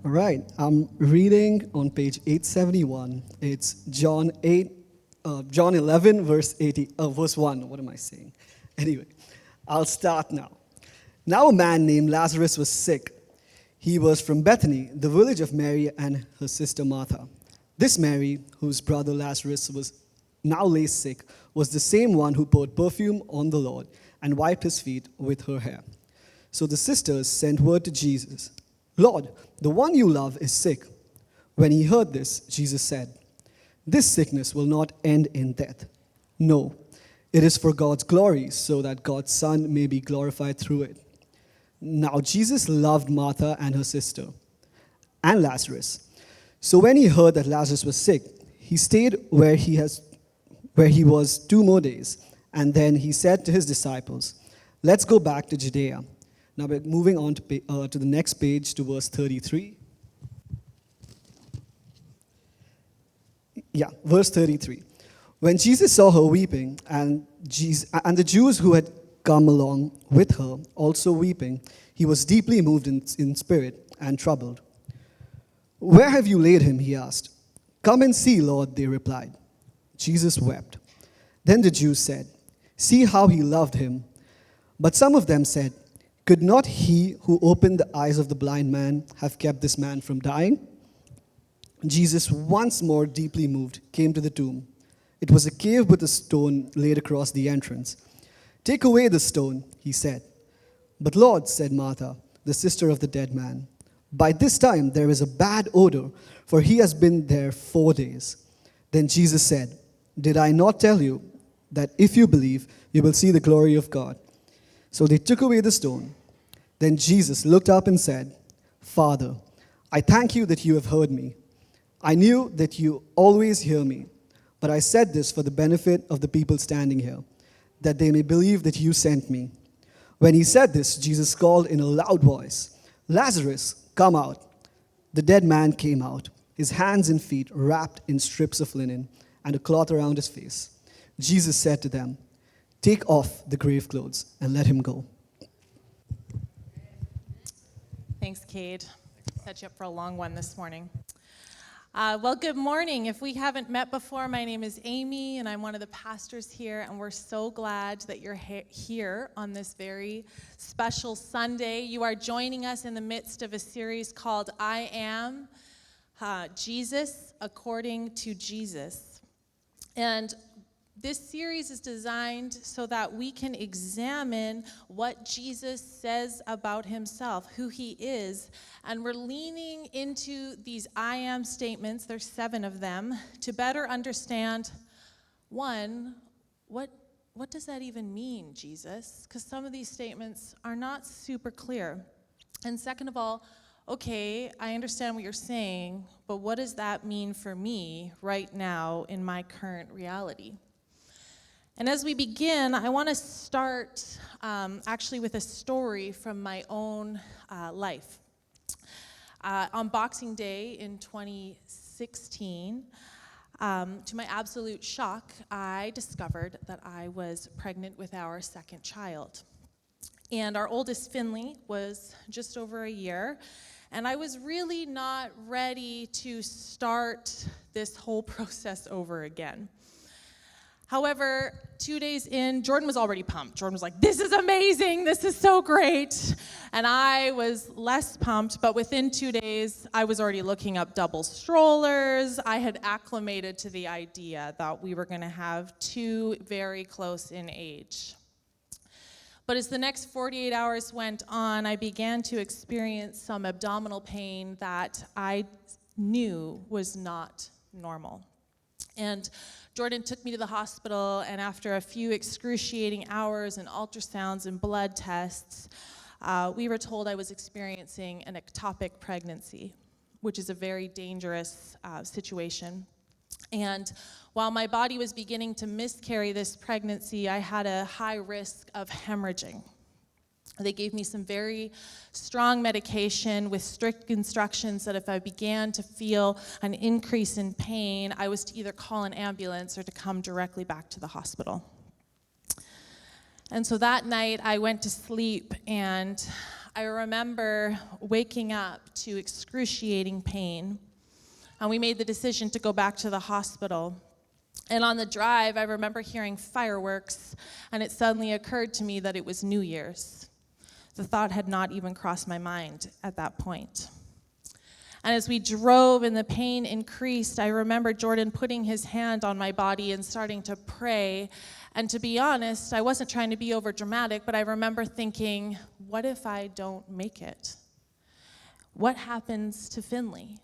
All right, I'm reading on page 871. It's John 11, verse 1. What am I saying? Anyway, I'll start now. Now a man named Lazarus was sick. He was from Bethany, the village of Mary and her sister Martha. This Mary, whose brother Lazarus was now lay sick, was the same one who poured perfume on the Lord and wiped his feet with her hair. So the sisters sent word to Jesus, "Lord, the one you love is sick." When he heard this, Jesus said, "This sickness will not end in death. No, it is for God's glory, so that God's Son may be glorified through it." Now Jesus loved Martha and her sister, and Lazarus. So when he heard that Lazarus was sick, he stayed where he was 2 more days. And then he said to his disciples, "Let's go back to Judea." Now we're moving on to the next page, to verse 33. Verse 33. When Jesus saw her weeping, and the Jews who had come along with her also weeping, he was deeply moved in spirit and troubled. "Where have you laid him?" he asked. "Come and see, Lord," they replied. Jesus wept. Then the Jews said, "See how he loved him." But some of them said, "Could not he who opened the eyes of the blind man have kept this man from dying?" Jesus, once more deeply moved, came to the tomb. It was a cave with a stone laid across the entrance. "Take away the stone," he said. "But Lord," said Martha, the sister of the dead man, "by this time there is a bad odor, for he has been there 4 days." Then Jesus said, "Did I not tell you that if you believe, you will see the glory of God?" So they took away the stone. Then Jesus looked up and said, "Father, I thank you that you have heard me. I knew that you always hear me, but I said this for the benefit of the people standing here, that they may believe that you sent me." When he said this, Jesus called in a loud voice, "Lazarus, come out." The dead man came out, his hands and feet wrapped in strips of linen and a cloth around his face. Jesus said to them, "Take off the grave clothes and let him go." Thanks, Cade. Set you up for a long one this morning. Well, good morning. If we haven't met before, my name is Amy, and I'm one of the pastors here, and we're so glad that you're here on this very special Sunday. You are joining us in the midst of a series called I Am Jesus According to Jesus. And this series is designed so that we can examine what Jesus says about himself, who he is, and we're leaning into these I am statements, there's 7 of them, to better understand, one, what does that even mean, Jesus? Because some of these statements are not super clear. And second of all, okay, I understand what you're saying, but what does that mean for me right now in my current reality? And as we begin, I want to start actually with a story from my own life. On Boxing Day in 2016, to my absolute shock, I discovered that I was pregnant with our second child. And our oldest, Finley, was just over a year. And I was really not ready to start this whole process over again. However, 2 days in, Jordan was already pumped. Jordan was like, "This is amazing, this is so great." And I was less pumped, but within 2 days, I was already looking up double strollers. I had acclimated to the idea that we were gonna have 2 very close in age. But as the next 48 hours went on, I began to experience some abdominal pain that I knew was not normal. And Jordan took me to the hospital, and after a few excruciating hours and ultrasounds and blood tests, we were told I was experiencing an ectopic pregnancy, which is a very dangerous situation. And while my body was beginning to miscarry this pregnancy, I had a high risk of hemorrhaging. They gave me some very strong medication with strict instructions that if I began to feel an increase in pain, I was to either call an ambulance or to come directly back to the hospital. And so that night I went to sleep, and I remember waking up to excruciating pain, and we made the decision to go back to the hospital. And on the drive, I remember hearing fireworks, and it suddenly occurred to me that it was New Year's. The thought had not even crossed my mind at that point. And as we drove and the pain increased, I remember Jordan putting his hand on my body and starting to pray. And to be honest, I wasn't trying to be over dramatic, but I remember thinking, what if I don't make it? What happens to Finley?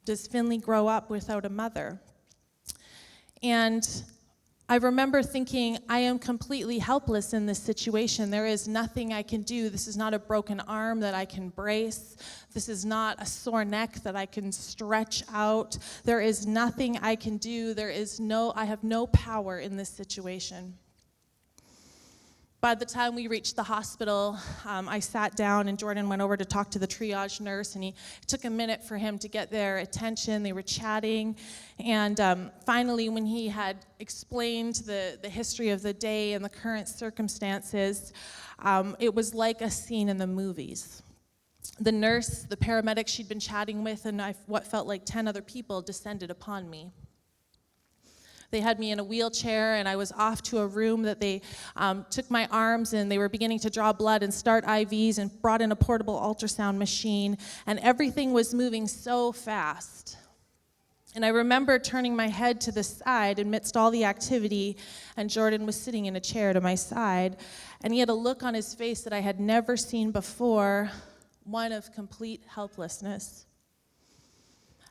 Does Finley grow up without a mother? And I remember thinking, I am completely helpless in this situation. There is nothing I can do. This is not a broken arm that I can brace. This is not a sore neck that I can stretch out. There is nothing I can do. I have no power in this situation. By the time we reached the hospital, I sat down and Jordan went over to talk to the triage nurse, and it took a minute for him to get their attention. They were chatting, and finally, when he had explained the history of the day and the current circumstances, it was like a scene in the movies. The nurse, the paramedic she'd been chatting with, and what felt like 10 other people descended upon me. They had me in a wheelchair, and I was off to a room that they took my arms, and they were beginning to draw blood and start IVs and brought in a portable ultrasound machine, and everything was moving so fast. And I remember turning my head to the side amidst all the activity, and Jordan was sitting in a chair to my side, and he had a look on his face that I had never seen before, one of complete helplessness.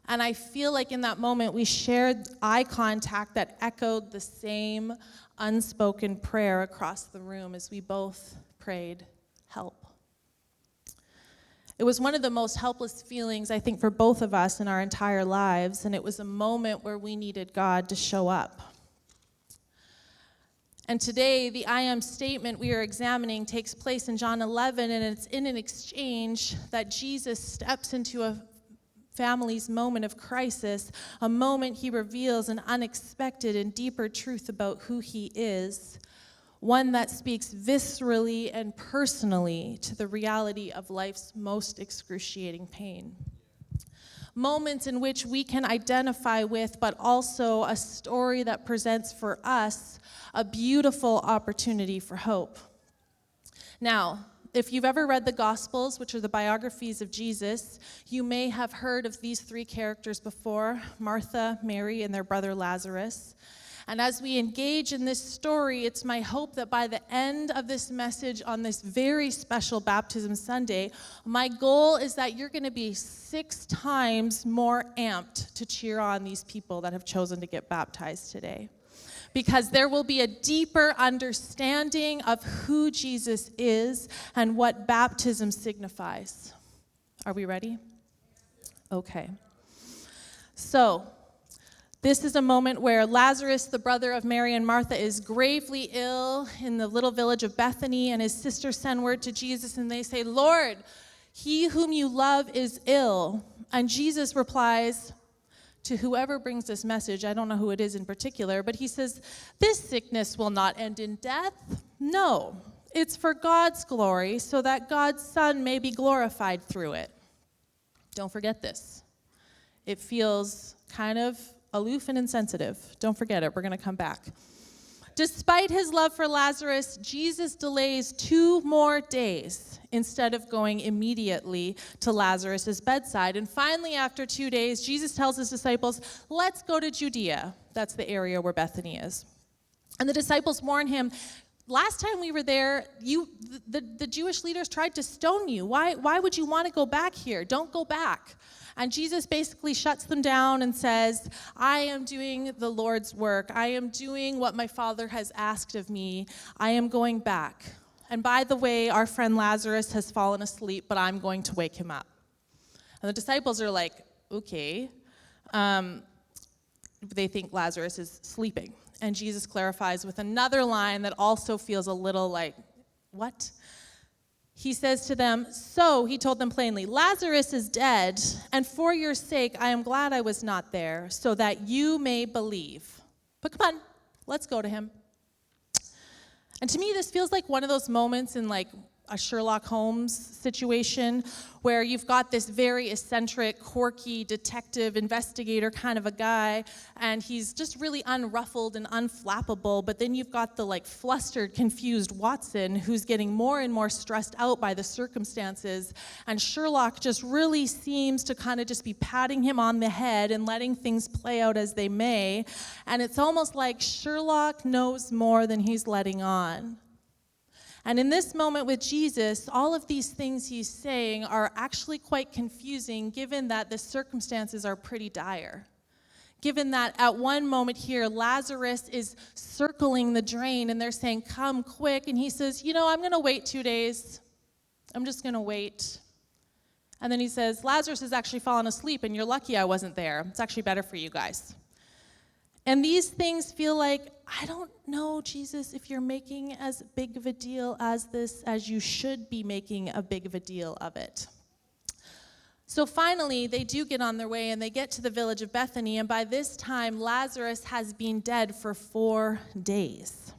And I feel like in that moment we shared eye contact that echoed the same unspoken prayer across the room as we both prayed, help. It was one of the most helpless feelings, I think, for both of us in our entire lives, and it was a moment where we needed God to show up. And today, the I am statement we are examining takes place in John 11, and it's in an exchange that Jesus steps into a family's moment of crisis, a moment he reveals an unexpected and deeper truth about who he is, one that speaks viscerally and personally to the reality of life's most excruciating pain. Moments in which we can identify with, but also a story that presents for us a beautiful opportunity for hope. Now, if you've ever read the Gospels, which are the biographies of Jesus, you may have heard of these three characters before: Martha, Mary, and their brother Lazarus. And as we engage in this story, it's my hope that by the end of this message on this very special Baptism Sunday, my goal is that you're going to be 6 times more amped to cheer on these people that have chosen to get baptized today. Because there will be a deeper understanding of who Jesus is and what baptism signifies. Are we ready? Okay. So, this is a moment where Lazarus, the brother of Mary and Martha, is gravely ill in the little village of Bethany, and his sisters send word to Jesus, and they say, "Lord, he whom you love is ill." And Jesus replies to whoever brings this message, I don't know who it is in particular, but he says, "This sickness will not end in death. No, it's for God's glory, so that God's Son may be glorified through it." Don't forget this. It feels kind of aloof and insensitive. Don't forget it. We're going to come back. Despite his love for Lazarus, Jesus delays 2 more days instead of going immediately to Lazarus' bedside. And finally, after 2 days, Jesus tells his disciples, "Let's go to Judea." That's the area where Bethany is. And the disciples warn him, "Last time we were there, the Jewish leaders tried to stone you. Why would you want to go back here? Don't go back." And Jesus basically shuts them down and says, "I am doing the Lord's work. I am doing what my Father has asked of me. I am going back. And by the way, our friend Lazarus has fallen asleep, but I'm going to wake him up." And the disciples are like, okay. They think Lazarus is sleeping. And Jesus clarifies with another line that also feels a little like, what? He says to them, "So," he told them plainly, "Lazarus is dead, and for your sake I am glad I was not there, so that you may believe. But come on, let's go to him." And to me, this feels like one of those moments in like a Sherlock Holmes situation where you've got this very eccentric, quirky detective investigator kind of a guy, and he's just really unruffled and unflappable, but then you've got the like flustered, confused Watson who's getting more and more stressed out by the circumstances, and Sherlock just really seems to kind of just be patting him on the head and letting things play out as they may, and it's almost like Sherlock knows more than he's letting on. And in this moment with Jesus, all of these things he's saying are actually quite confusing, given that the circumstances are pretty dire. Given that at one moment here, Lazarus is circling the drain, and they're saying, come quick. And he says, I'm going to wait 2 days. I'm just going to wait. And then he says, Lazarus has actually fallen asleep, and you're lucky I wasn't there. It's actually better for you guys. And these things feel like, I don't know, Jesus, if you're making as big of a deal as this as you should be making a big of a deal of it. So finally, they do get on their way, and they get to the village of Bethany, and by this time, Lazarus has been dead for 4 days.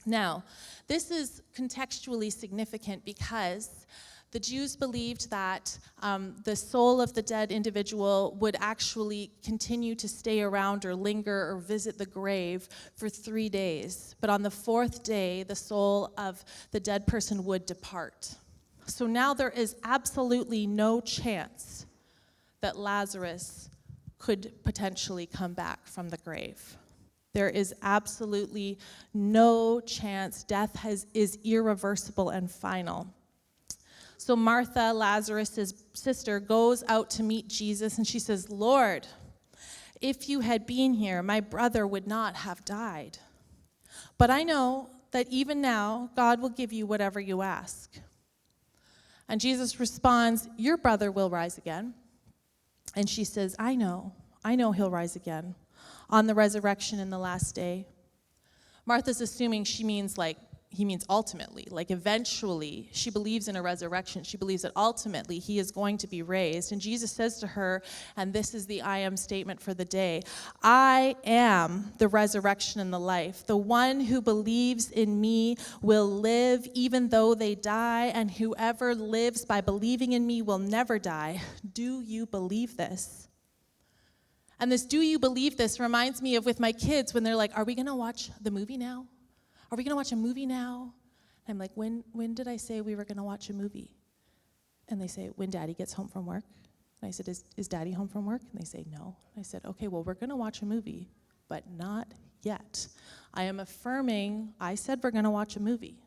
Now, this is contextually significant because the Jews believed that the soul of the dead individual would actually continue to stay around or linger or visit the grave for 3 days. But on the 4th day, the soul of the dead person would depart. So now there is absolutely no chance that Lazarus could potentially come back from the grave. There is absolutely no chance. Death is irreversible and final. So Martha, Lazarus' sister, goes out to meet Jesus, and she says, Lord, if you had been here, my brother would not have died. But I know that even now, God will give you whatever you ask. And Jesus responds, your brother will rise again. And she says, I know he'll rise again on the resurrection in the last day. Martha's assuming he means ultimately, like eventually. She believes in a resurrection. She believes that ultimately he is going to be raised. And Jesus says to her, and this is the I am statement for the day, I am the resurrection and the life. The one who believes in me will live even though they die, and whoever lives by believing in me will never die. Do you believe this? And this do you believe this reminds me of with my kids when they're like, are we going to watch the movie now? Are we going to watch a movie now? And I'm like, when did I say we were going to watch a movie? And they say, when Daddy gets home from work. And I said, is Daddy home from work? And they say, no. I said, okay, well, we're going to watch a movie, but not yet. I am affirming, I said we're going to watch a movie.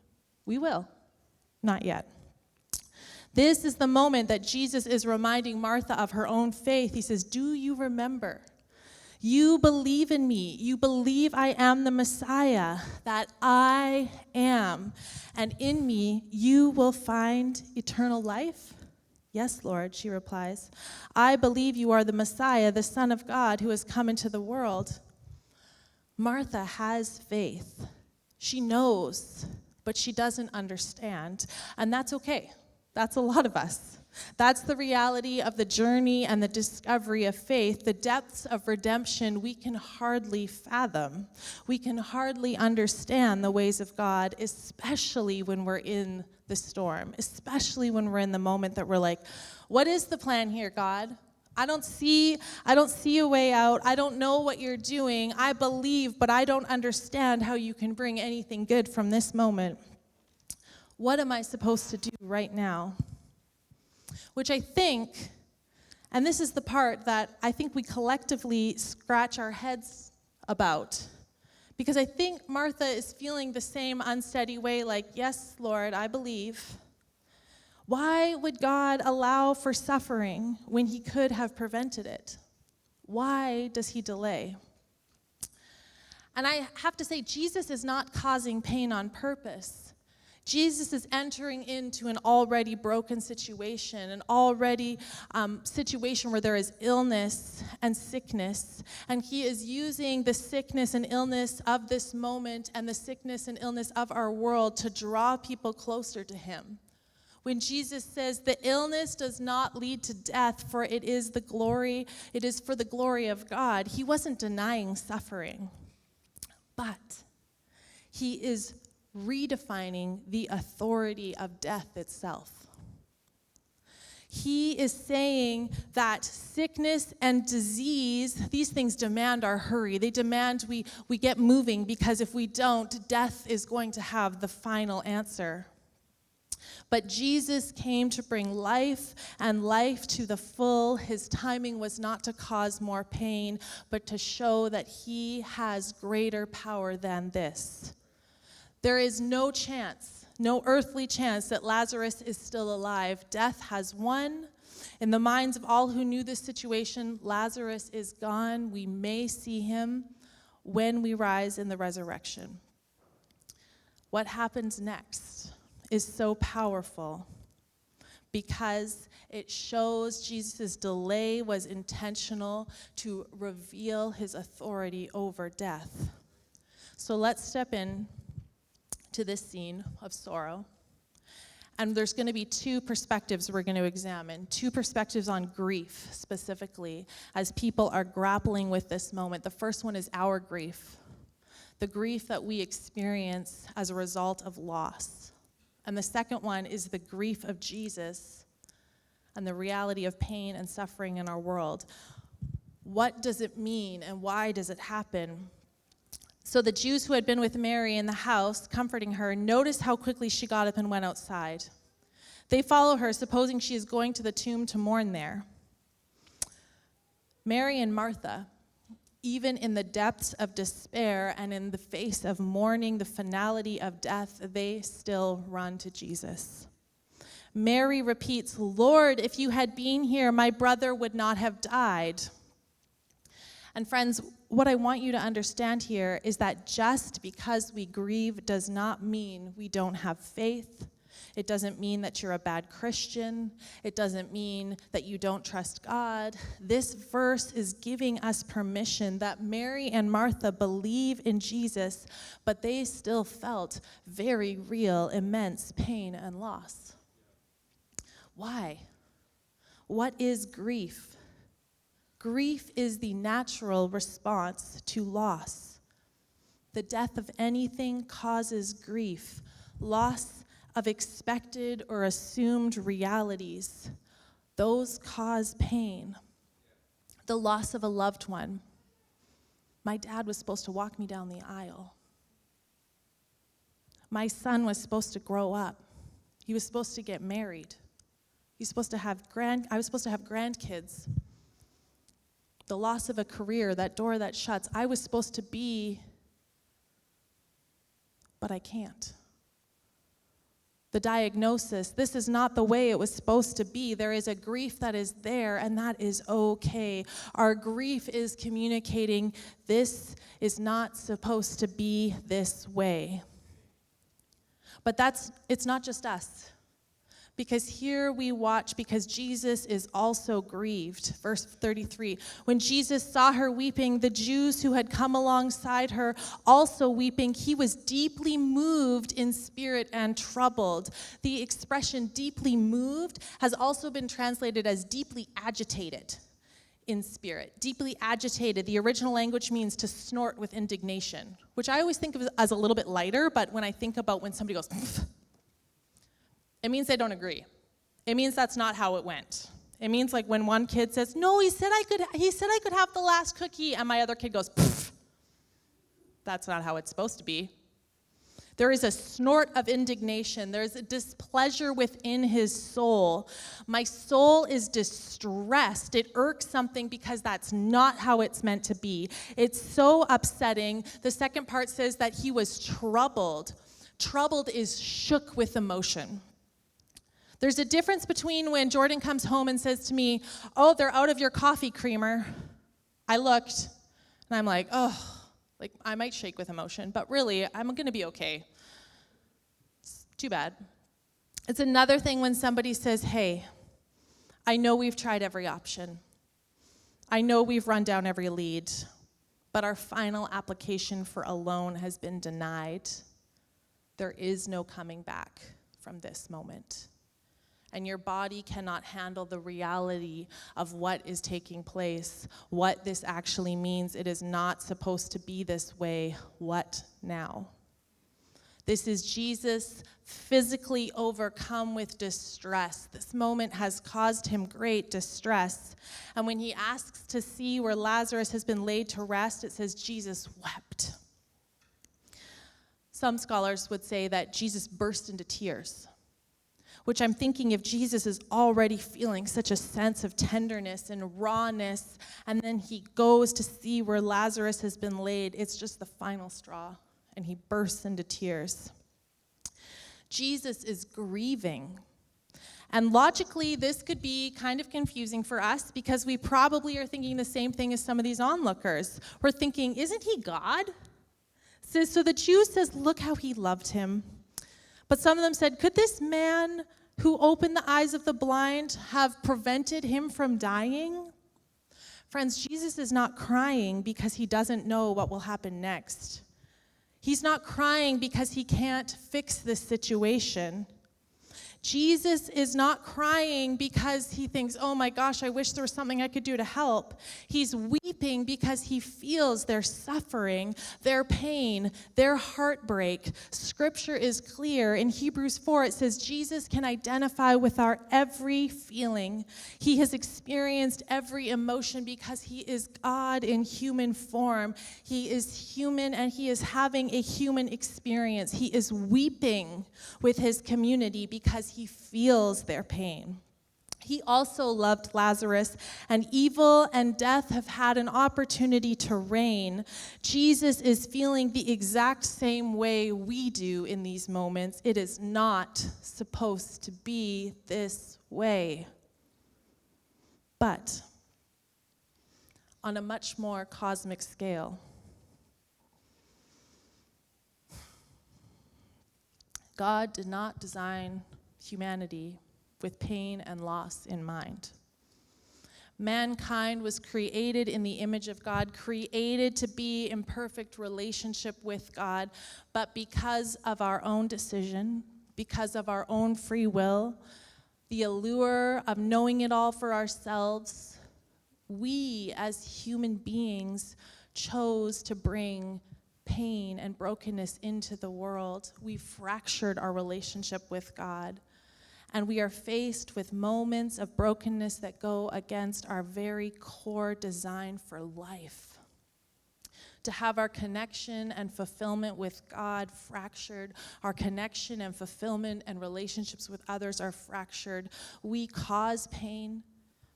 We will. Not yet. This is the moment that Jesus is reminding Martha of her own faith. He says, do you remember? You believe in me. You believe I am the Messiah, that I am. And in me, you will find eternal life? Yes, Lord, she replies. I believe you are the Messiah, the Son of God, who has come into the world. Martha has faith. She knows, but she doesn't understand. And that's okay. That's a lot of us. That's the reality of the journey and the discovery of faith. The depths of redemption we can hardly fathom. We can hardly understand the ways of God, especially when we're in the storm, especially when we're in the moment that we're like, what is the plan here, God? I don't see a way out. I don't know what you're doing. I believe, but I don't understand how you can bring anything good from this moment. What am I supposed to do right now? Which I think, and this is the part that I think we collectively scratch our heads about, because I think Martha is feeling the same unsteady way, like, yes, Lord, I believe. Why would God allow for suffering when he could have prevented it? Why does he delay? And I have to say, Jesus is not causing pain on purpose. Jesus is entering into an already broken situation, an already situation where there is illness and sickness, and he is using the sickness and illness of this moment and the sickness and illness of our world to draw people closer to him. When Jesus says the illness does not lead to death, for it is for the glory of God, he wasn't denying suffering, but he is redefining the authority of death itself. He is saying that sickness and disease, these things demand our hurry. They demand we get moving, because if we don't, death is going to have the final answer. But Jesus came to bring life, and life to the full. His timing was not to cause more pain, but to show that he has greater power than this. There is no chance, no earthly chance, that Lazarus is still alive. Death has won. In the minds of all who knew this situation, Lazarus is gone. We may see him when we rise in the resurrection. What happens next is so powerful, because it shows Jesus' delay was intentional to reveal his authority over death. So let's step in to this scene of sorrow. And there's going to be two perspectives we're going to examine, two perspectives on grief specifically, as people are grappling with this moment. The first one is our grief, the grief that we experience as a result of loss. And the second one is the grief of Jesus and the reality of pain and suffering in our world. What does it mean, and why does it happen? So the Jews who had been with Mary in the house, comforting her, noticed how quickly she got up and went outside. They follow her, supposing she is going to the tomb to mourn there. Mary and Martha, even in the depths of despair and in the face of mourning the finality of death, they still run to Jesus. Mary repeats, "Lord, if you had been here, my brother would not have died." And friends, what I want you to understand here is that just because we grieve does not mean we don't have faith. It doesn't mean that you're a bad Christian. It doesn't mean that you don't trust God. This verse is giving us permission that Mary and Martha believe in Jesus, but they still felt very real, immense pain and loss. Why? What is grief? Grief is the natural response to loss. The death of anything causes grief, loss of expected or assumed realities. Those cause pain. The loss of a loved one. My dad was supposed to walk me down the aisle. My son was supposed to grow up. He was supposed to get married. I was supposed to have grandkids. The loss of a career, that door that shuts. I was supposed to be, but I can't. The diagnosis, this is not the way it was supposed to be. There is a grief that is there, and that is okay. Our grief is communicating, this is not supposed to be this way. But it's not just us. Because here we watch, because Jesus is also grieved. Verse 33, when Jesus saw her weeping, the Jews who had come alongside her also weeping, he was deeply moved in spirit and troubled. The expression deeply moved has also been translated as deeply agitated in spirit. Deeply agitated, the original language means to snort with indignation, which I always think of as a little bit lighter, but when I think about when somebody goes, it means they don't agree. It means that's not how it went. It means like when one kid says, "No, he said I could have the last cookie," and my other kid goes, "Pfft." That's not how it's supposed to be. There is a snort of indignation. There's a displeasure within his soul. My soul is distressed. It irks something because that's not how it's meant to be. It's so upsetting. The second part says that he was troubled. Troubled is shook with emotion. There's a difference between when Jordan comes home and says to me, "Oh, they're out of your coffee creamer." I looked, and I'm like, oh, like I might shake with emotion, but really, I'm going to be okay. It's too bad. It's another thing when somebody says, "Hey, I know we've tried every option. I know we've run down every lead, but our final application for a loan has been denied. There is no coming back from this moment. And your body cannot handle the reality of what is taking place, what this actually means. It is not supposed to be this way. What now?" This is Jesus physically overcome with distress. This moment has caused him great distress. And when he asks to see where Lazarus has been laid to rest, it says Jesus wept. Some scholars would say that Jesus burst into tears, which I'm thinking if Jesus is already feeling such a sense of tenderness and rawness, and then he goes to see where Lazarus has been laid, it's just the final straw, and he bursts into tears. Jesus is grieving. And logically, this could be kind of confusing for us because we probably are thinking the same thing as some of these onlookers. We're thinking, isn't he God? So the Jews says, look how he loved him. But some of them said, could this man who opened the eyes of the blind have prevented him from dying? Friends, Jesus is not crying because he doesn't know what will happen next. He's not crying because he can't fix this situation. Jesus is not crying because he thinks, oh my gosh, I wish there was something I could do to help. He's weeping because he feels their suffering, their pain, their heartbreak. Scripture is clear. In Hebrews 4, it says Jesus can identify with our every feeling. He has experienced every emotion because he is God in human form. He is human and he is having a human experience. He is weeping with his community because he feels their pain. He also loved Lazarus, and evil and death have had an opportunity to reign. Jesus is feeling the exact same way we do in these moments. It is not supposed to be this way. But on a much more cosmic scale, God did not design humanity with pain and loss in mind. Mankind was created in the image of God, created to be in perfect relationship with God, but because of our own decision, because of our own free will, the allure of knowing it all for ourselves, we as human beings chose to bring pain and brokenness into the world. We fractured our relationship with God. And we are faced with moments of brokenness that go against our very core design for life. To have our connection and fulfillment with God fractured, our connection and fulfillment and relationships with others are fractured. We cause pain,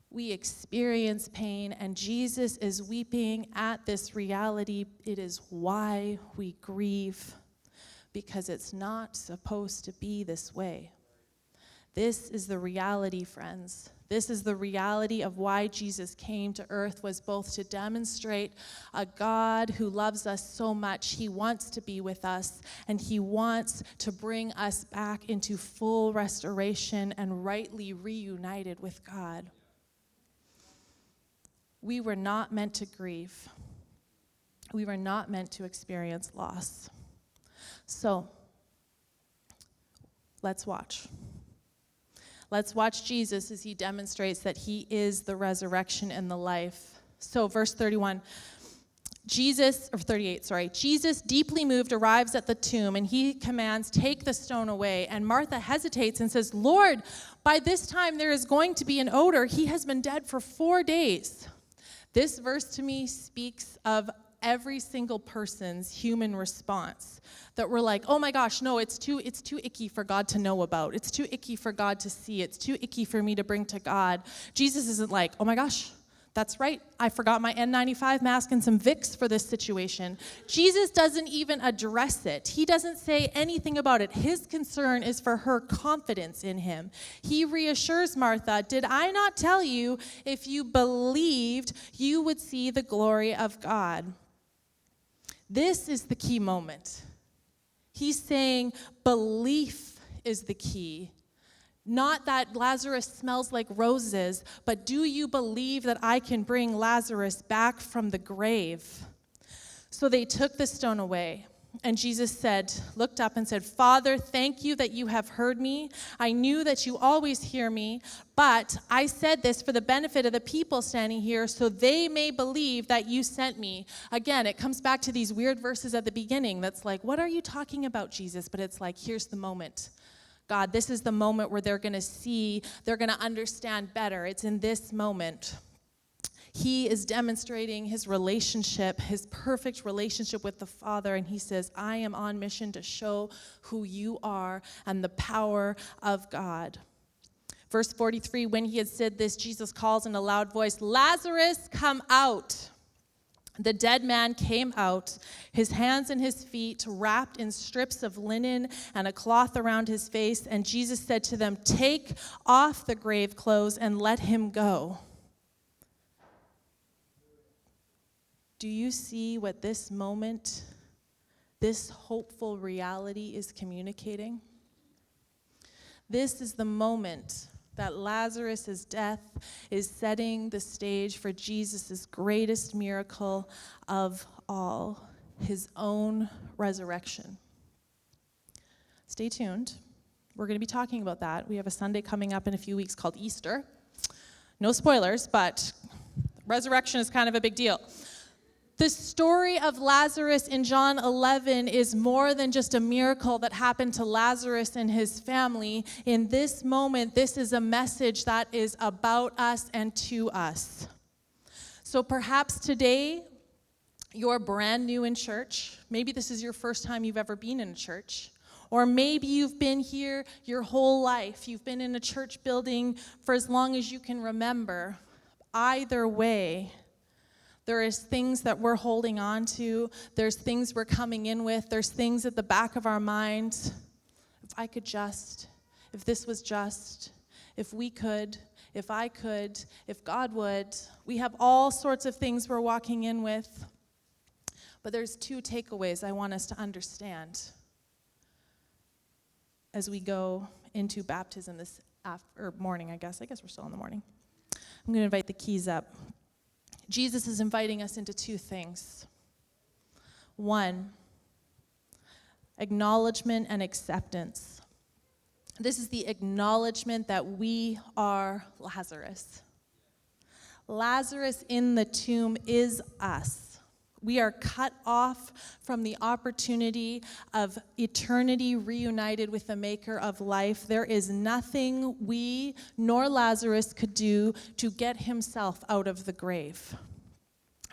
we experience pain, and Jesus is weeping at this reality. It is why we grieve, because it's not supposed to be this way. This is the reality, friends. This is the reality of why Jesus came to earth, was both to demonstrate a God who loves us so much. He wants to be with us, and he wants to bring us back into full restoration and rightly reunited with God. We were not meant to grieve. We were not meant to experience loss. So, let's watch. Let's watch Jesus as he demonstrates that he is the resurrection and the life. So verse 38, Jesus, deeply moved, arrives at the tomb, and he commands, take the stone away. And Martha hesitates and says, Lord, by this time there is going to be an odor. He has been dead for 4 days. This verse to me speaks of every single person's human response. That we're like, oh my gosh, no, it's too icky for God to know about. It's too icky for God to see. It's too icky for me to bring to God. Jesus isn't like, oh my gosh, that's right. I forgot my N95 mask and some Vicks for this situation. Jesus doesn't even address it. He doesn't say anything about it. His concern is for her confidence in him. He reassures Martha, did I not tell you if you believed you would see the glory of God? This is the key moment. He's saying belief is the key. Not that Lazarus smells like roses, but do you believe that I can bring Lazarus back from the grave? So they took the stone away. And Jesus looked up and said, Father, thank you that you have heard me. I knew that you always hear me, but I said this for the benefit of the people standing here so they may believe that you sent me. Again, it comes back to these weird verses at the beginning that's like, what are you talking about, Jesus? But it's like, here's the moment. God, this is the moment where they're going to see, they're going to understand better. It's in this moment. He is demonstrating his relationship, his perfect relationship with the Father, and he says, I am on mission to show who you are and the power of God. Verse 43, when he had said this, Jesus calls in a loud voice, Lazarus, come out. The dead man came out, his hands and his feet wrapped in strips of linen and a cloth around his face, and Jesus said to them, take off the grave clothes and let him go. Do you see what this moment, this hopeful reality is communicating? This is the moment that Lazarus' death is setting the stage for Jesus' greatest miracle of all, his own resurrection. Stay tuned. We're going to be talking about that. We have a Sunday coming up in a few weeks called Easter. No spoilers, but resurrection is kind of a big deal. The story of Lazarus in John 11 is more than just a miracle that happened to Lazarus and his family. In this moment, this is a message that is about us and to us. So perhaps today, you're brand new in church. Maybe this is your first time you've ever been in a church. Or maybe you've been here your whole life. You've been in a church building for as long as you can remember. Either way, there is things that we're holding on to. There's things we're coming in with. There's things at the back of our minds. If I could just, if this was just, if we could, if I could, if God would. We have all sorts of things we're walking in with. But there's two takeaways I want us to understand as we go into baptism this morning, I guess. I guess we're still in the morning. I'm going to invite the keys up. Jesus is inviting us into two things. One, acknowledgement and acceptance. This is the acknowledgement that we are Lazarus. Lazarus in the tomb is us. We are cut off from the opportunity of eternity reunited with the maker of life. There is nothing we nor Lazarus could do to get himself out of the grave.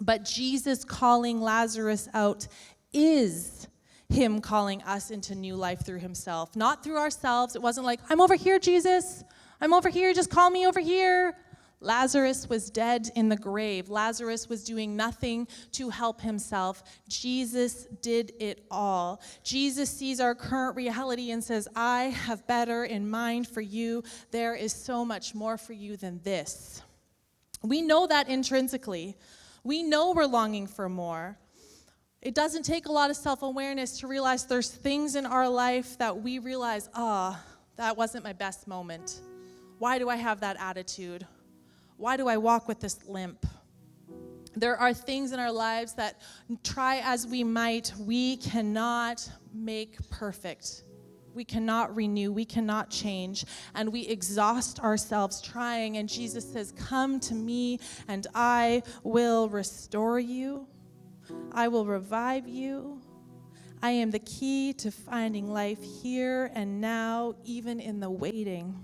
But Jesus calling Lazarus out is him calling us into new life through himself, not through ourselves. It wasn't like, I'm over here, Jesus. I'm over here. Just call me over here. Lazarus was dead in the grave. Lazarus was doing nothing to help himself. Jesus did it all. Jesus sees our current reality and says, I have better in mind for you. There is so much more for you than this. We know that intrinsically. We know we're longing for more. It doesn't take a lot of self-awareness to realize there's things in our life that we realize, that wasn't my best moment. Why do I have that attitude? Why do I walk with this limp? There are things in our lives that, try as we might, we cannot make perfect. We cannot renew. We cannot change. And we exhaust ourselves trying. And Jesus says, come to me and I will restore you. I will revive you. I am the key to finding life here and now, even in the waiting.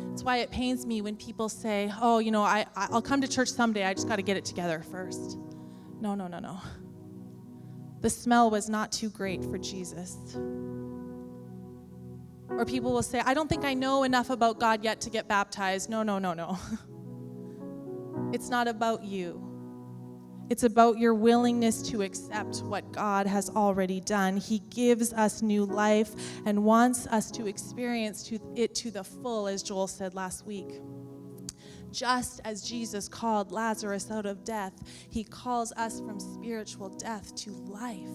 That's why it pains me when people say, I'll come to church someday. I just got to get it together first. No. The smell was not too great for Jesus. Or people will say, I don't think I know enough about God yet to get baptized. No. It's not about you. It's about your willingness to accept what God has already done. He gives us new life and wants us to experience it to the full, as Joel said last week. Just as Jesus called Lazarus out of death, he calls us from spiritual death to life.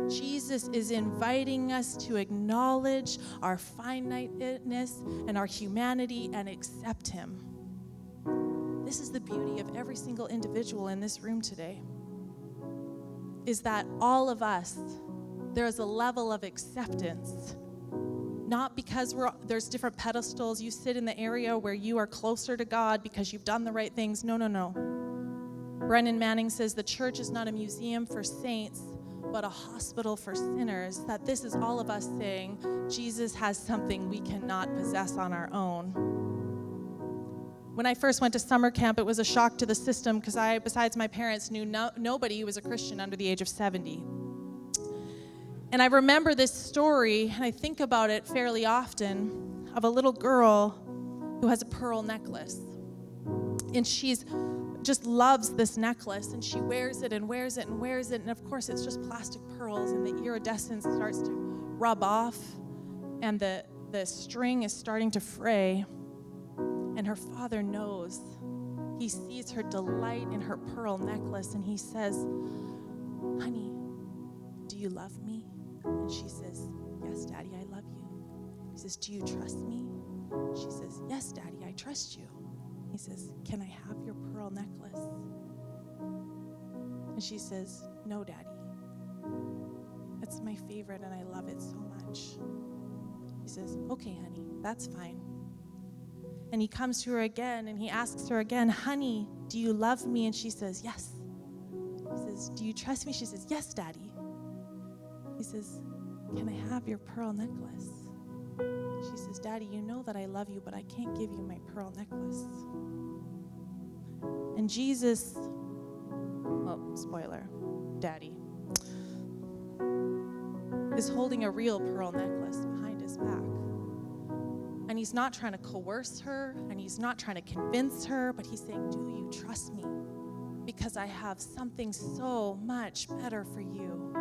Jesus is inviting us to acknowledge our finiteness and our humanity and accept him. This is the beauty of every single individual in this room today. is that all of us, there is a level of acceptance. Not because there's different pedestals. You sit in the area where you are closer to God because you've done the right things. No. Brennan Manning says the church is not a museum for saints, but a hospital for sinners. That this is all of us saying, Jesus has something we cannot possess on our own. When I first went to summer camp, it was a shock to the system because I, besides my parents, knew nobody who was a Christian under the age of 70. And I remember this story, and I think about it fairly often, of a little girl who has a pearl necklace. And she's just loves this necklace, and she wears it and wears it and wears it. And of course, it's just plastic pearls, and the iridescence starts to rub off, and the string is starting to fray. And her father knows. He sees her delight in her pearl necklace, and he says, "Honey, do you love me?" And she says, "Yes, Daddy, I love you." He says, "Do you trust me?" She says, "Yes, Daddy, I trust you." He says, "Can I have your pearl necklace?" And she says, "No, Daddy. It's my favorite and I love it so much." He says, "Okay, honey, that's fine." And he comes to her again and he asks her again, "Honey, do you love me?" And she says, "Yes." He says, "Do you trust me?" She says, "Yes, Daddy." He says, "Can I have your pearl necklace?" She says, "Daddy, you know that I love you, but I can't give you my pearl necklace." And Jesus, spoiler, Daddy, is holding a real pearl necklace behind his back. And he's not trying to coerce her, and he's not trying to convince her, but he's saying, "Do you trust me? Because I have something so much better for you."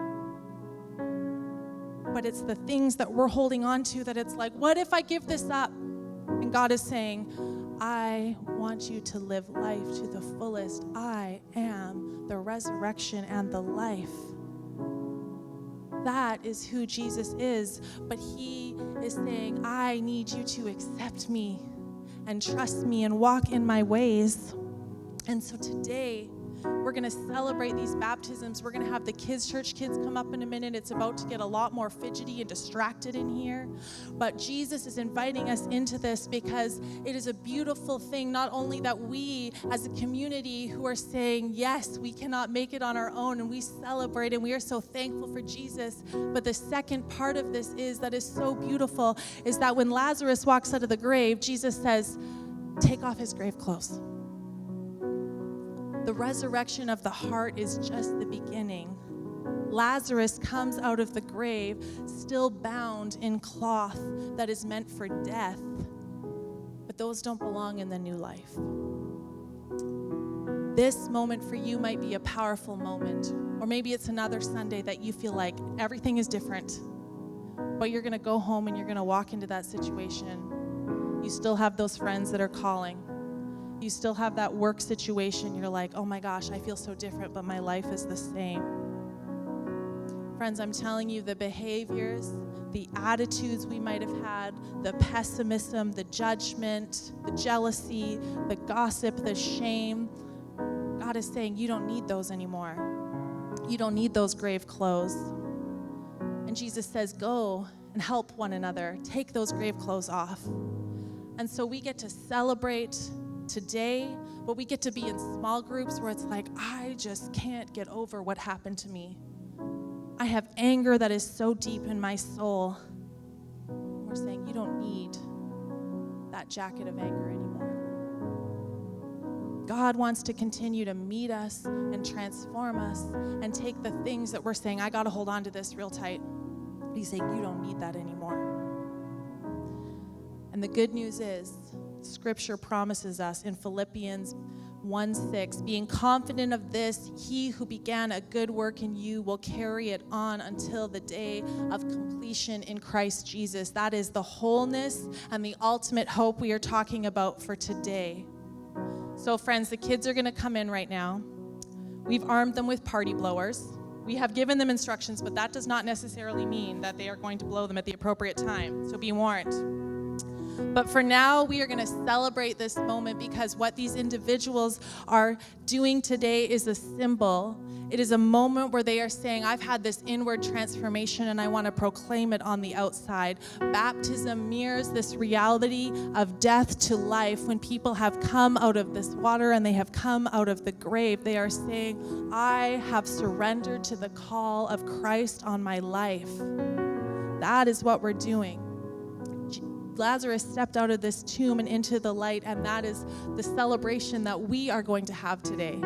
But it's the things that we're holding on to that it's like, what if I give this up? And God is saying, "I want you to live life to the fullest. I am the resurrection and the life." That is who Jesus is. But he is saying, "I need you to accept me and trust me and walk in my ways." And so today, we're going to celebrate these baptisms. We're going to have the church kids come up in a minute. It's about to get a lot more fidgety and distracted in here. But Jesus is inviting us into this because it is a beautiful thing, not only that we as a community who are saying, yes, we cannot make it on our own, and we celebrate and we are so thankful for Jesus. But the second part of this that is so beautiful is that when Lazarus walks out of the grave, Jesus says, "Take off his grave clothes." The resurrection of the heart is just the beginning. Lazarus comes out of the grave still bound in cloth that is meant for death, but those don't belong in the new life. This moment for you might be a powerful moment, or maybe it's another Sunday that you feel like everything is different, but you're going to go home and you're going to walk into that situation. You still have those friends that are calling. You still have that work situation. You're like, "Oh my gosh, I feel so different, but my life is the same." Friends, I'm telling you, the behaviors, the attitudes we might have had, the pessimism, the judgment, the jealousy, the gossip, the shame, God is saying you don't need those anymore. You don't need those grave clothes. And Jesus says, go and help one another. Take those grave clothes off. And so we get to celebrate today, but we get to be in small groups where it's like, I just can't get over what happened to me. I have anger that is so deep in my soul. We're saying you don't need that jacket of anger anymore. God wants to continue to meet us and transform us and take the things that we're saying, I got to hold on to this real tight. He's saying you don't need that anymore. And the good news is, Scripture promises us in Philippians 1:6, being confident of this, he who began a good work in you will carry it on until the day of completion in Christ Jesus. That is the wholeness and the ultimate hope we are talking about for today. So friends, the kids are going to come in right now. We've armed them with party blowers. We have given them instructions, but that does not necessarily mean that they are going to blow them at the appropriate time. So be warned. But for now, we are going to celebrate this moment because what these individuals are doing today is a symbol. It is a moment where they are saying, I've had this inward transformation and I want to proclaim it on the outside. Baptism mirrors this reality of death to life. When people have come out of this water and they have come out of the grave, they are saying, I have surrendered to the call of Christ on my life. That is what we're doing. Lazarus stepped out of this tomb and into the light, and that is the celebration that we are going to have today.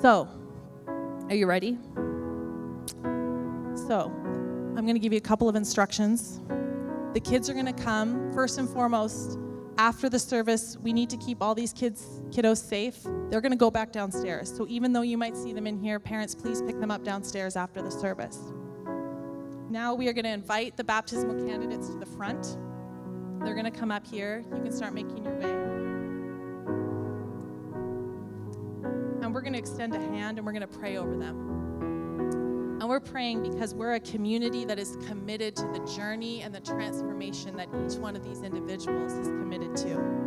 So, are you ready? So, I'm going to give you a couple of instructions. The kids are going to come. First and foremost, after the service, we need to keep all these kiddos safe. They're going to go back downstairs. So even though you might see them in here, parents, please pick them up downstairs after the service. Now we are going to invite the baptismal candidates to the front. They're going to come up here. You can start making your way. And we're going to extend a hand and we're going to pray over them. And we're praying because we're a community that is committed to the journey and the transformation that each one of these individuals is committed to.